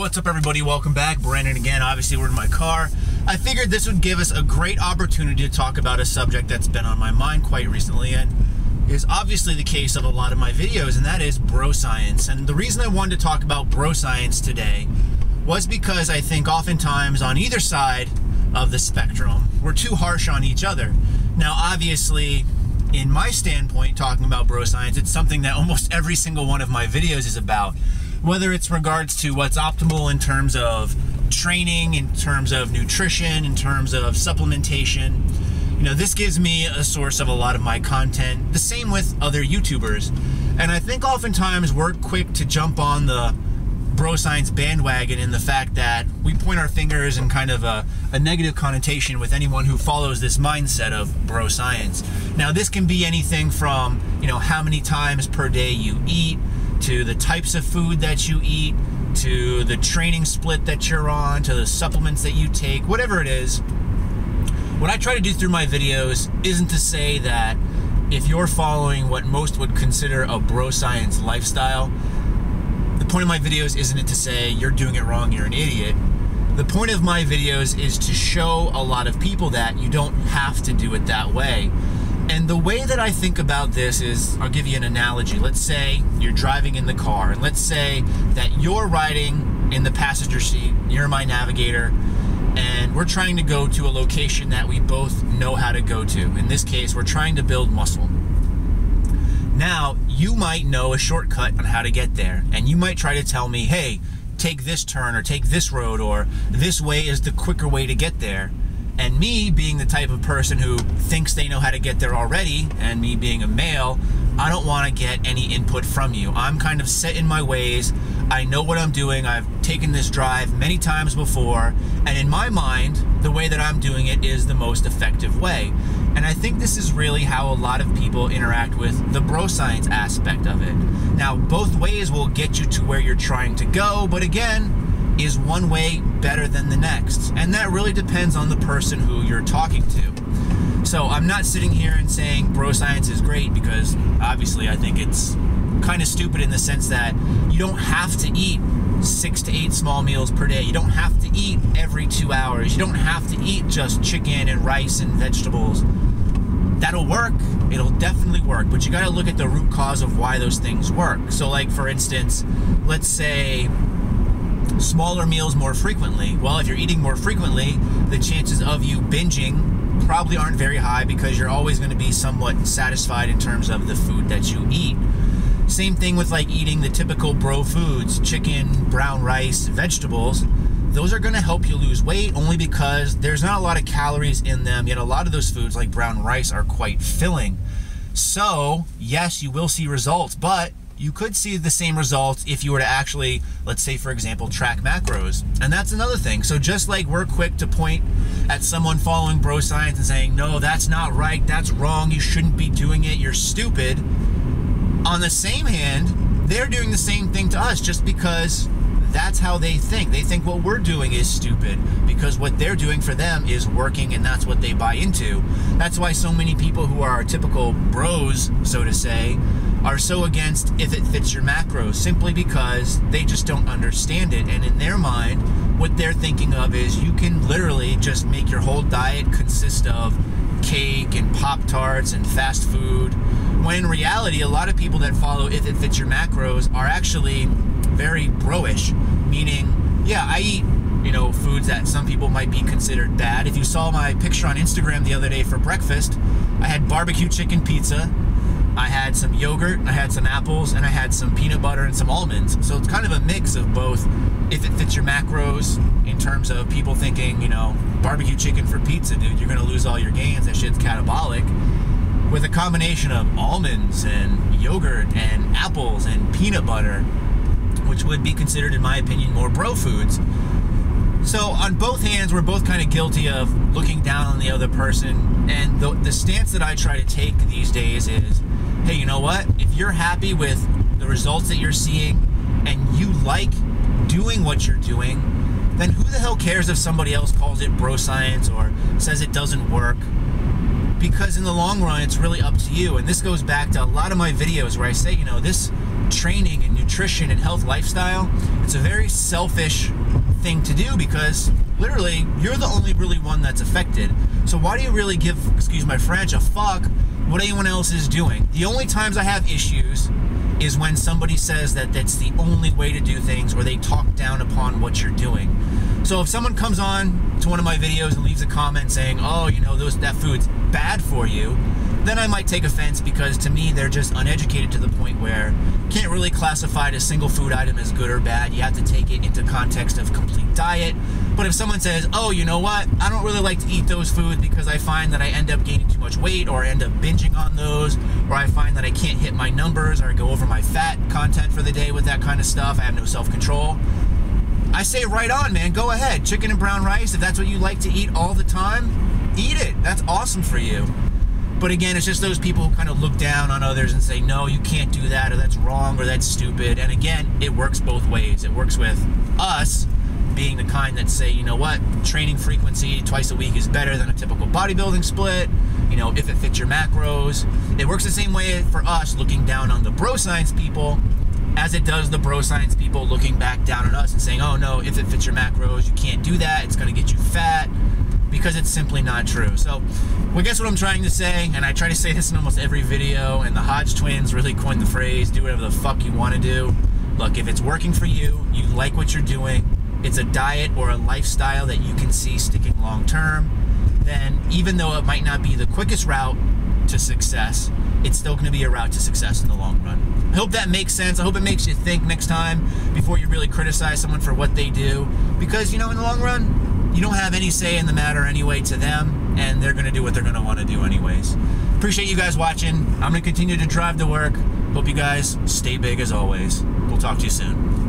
what's up everybody? Welcome back. Brandon again. Obviously we're in my car. I figured this would give us a great opportunity to talk about a subject that's been on my mind quite recently and is obviously the case of a lot of my videos, and that is Broscience. And the reason I wanted to talk about Broscience today was because I think oftentimes on either side of the spectrum we're too harsh on each other. Now obviously in my standpoint talking about Broscience, it's something that almost every single one of my videos is about. Whether it's regards to what's optimal in terms of training, in terms of nutrition, in terms of supplementation. You know, this gives me a source of a lot of my content. The same with other YouTubers. And I think oftentimes we're quick to jump on the Broscience bandwagon in the fact that we point our fingers in kind of a negative connotation with anyone who follows this mindset of Broscience. Now this can be anything from, you know, how many times per day you eat, to the types of food that you eat, to the training split that you're on, to the supplements that you take, whatever it is. What I try to do through my videos isn't to say that if you're following what most would consider a Broscience lifestyle, the point of my videos isn't to say you're doing it wrong, you're an idiot. The point of my videos is to show a lot of people that you don't have to do it that way. And the way that I think about this is, I'll give you an analogy. Let's say you're driving in the car, and let's say that you're riding in the passenger seat, you're my navigator, and we're trying to go to a location that we both know how to go to. In this case, we're trying to build muscle. Now, you might know a shortcut on how to get there, and you might try to tell me, hey, take this turn, or take this road, or this way is the quicker way to get there. And me being the type of person who thinks they know how to get there already, and me being a male, I don't want to get any input from you. I'm kind of set in my ways. I know what I'm doing. I've taken this drive many times before, and in my mind, the way that I'm doing it is the most effective way. And I think this is really how a lot of people interact with the Broscience aspect of it. Now, both ways will get you to where you're trying to go, but again, is one way better than the next? And that really depends on the person who you're talking to. So I'm not sitting here and saying Broscience is great, because obviously I think it's kind of stupid in the sense that you don't have to eat 6 to 8 small meals per day. You don't have to eat every 2 hours. You don't have to eat just chicken and rice and vegetables. That'll work. It'll definitely work, but you got to look at the root cause of why those things work. So like for instance, let's say smaller meals more frequently. Well, if you're eating more frequently, the chances of you binging probably aren't very high, because you're always going to be somewhat satisfied in terms of the food that you eat. Same thing with like eating the typical bro foods, chicken, brown rice, vegetables. Those are going to help you lose weight only because there's not a lot of calories in them, yet a lot of those foods like brown rice are quite filling. So yes, you will see results, but you could see the same results if you were to actually, let's say for example, track macros. And that's another thing. So just like we're quick to point at someone following Broscience and saying, no, that's not right, that's wrong, you shouldn't be doing it, you're stupid. On the same hand, they're doing the same thing to us just because that's how they think. They think what we're doing is stupid because what they're doing for them is working, and that's what they buy into. That's why so many people who are typical bros, so to say, are so against if it fits your macros, simply because they just don't understand it. And in their mind, what they're thinking of is you can literally just make your whole diet consist of cake and Pop-Tarts and fast food, when in reality, a lot of people that follow if it fits your macros are actually very bro-ish, meaning, yeah, I eat, you know, foods that some people might be considered bad. If you saw my picture on Instagram the other day for breakfast, I had barbecue chicken pizza, I had some yogurt, I had some apples, and I had some peanut butter and some almonds. So it's kind of a mix of both if it fits your macros, in terms of people thinking, you know, barbecue chicken for pizza, dude, you're gonna lose all your gains, that shit's catabolic, with a combination of almonds and yogurt and apples and peanut butter, which would be considered, in my opinion, more bro foods. So on both hands, we're both kind of guilty of looking down on the other person. And the stance that I try to take these days is, hey, you know what? If you're happy with the results that you're seeing and you like doing what you're doing, then who the hell cares if somebody else calls it Broscience or says it doesn't work? Because in the long run, it's really up to you. And this goes back to a lot of my videos where I say, you know, this training and nutrition and health lifestyle, it's a very selfish thing to do because literally you're the only really one that's affected. So why do you really give, excuse my French, a fuck what anyone else is doing? The only times I have issues is when somebody says that that's the only way to do things, or they talk down upon what you're doing. So if someone comes on to one of my videos and leaves a comment saying, oh, you know, that food's bad for you, then I might take offense, because to me they're just uneducated to the point where you can't really classify a single food item as good or bad. You have to take it into context of complete diet. But if someone says, oh, you know what, I don't really like to eat those foods because I find that I end up gaining too much weight, or I end up binging on those, or I find that I can't hit my numbers, or I go over my fat content for the day with that kind of stuff, I have no self-control, I say, right on, man, go ahead. Chicken and brown rice, if that's what you like to eat all the time, eat it. That's awesome for you. But again, it's just those people who kind of look down on others and say, no, you can't do that, or that's wrong, or that's stupid. And again, it works both ways. It works with us being the kind that say, you know what, training frequency twice a week is better than a typical bodybuilding split, you know, if it fits your macros. It works the same way for us looking down on the Broscience people as it does the Broscience people looking back down on us and saying, oh no, if it fits your macros, you can't do that, it's going to get you fat, because it's simply not true. So, well, guess what I'm trying to say, and I try to say this in almost every video, and the Hodge twins really coined the phrase, do whatever the fuck you want to do. Look, if it's working for you, you like what you're doing, it's a diet or a lifestyle that you can see sticking long term, then even though it might not be the quickest route to success, it's still going to be a route to success in the long run. I hope that makes sense. I hope it makes you think next time before you really criticize someone for what they do, because, you know, in the long run, you don't have any say in the matter anyway to them, and they're going to do what they're going to want to do anyways. Appreciate you guys watching. I'm going to continue to drive to work. Hope you guys stay big as always. We'll talk to you soon.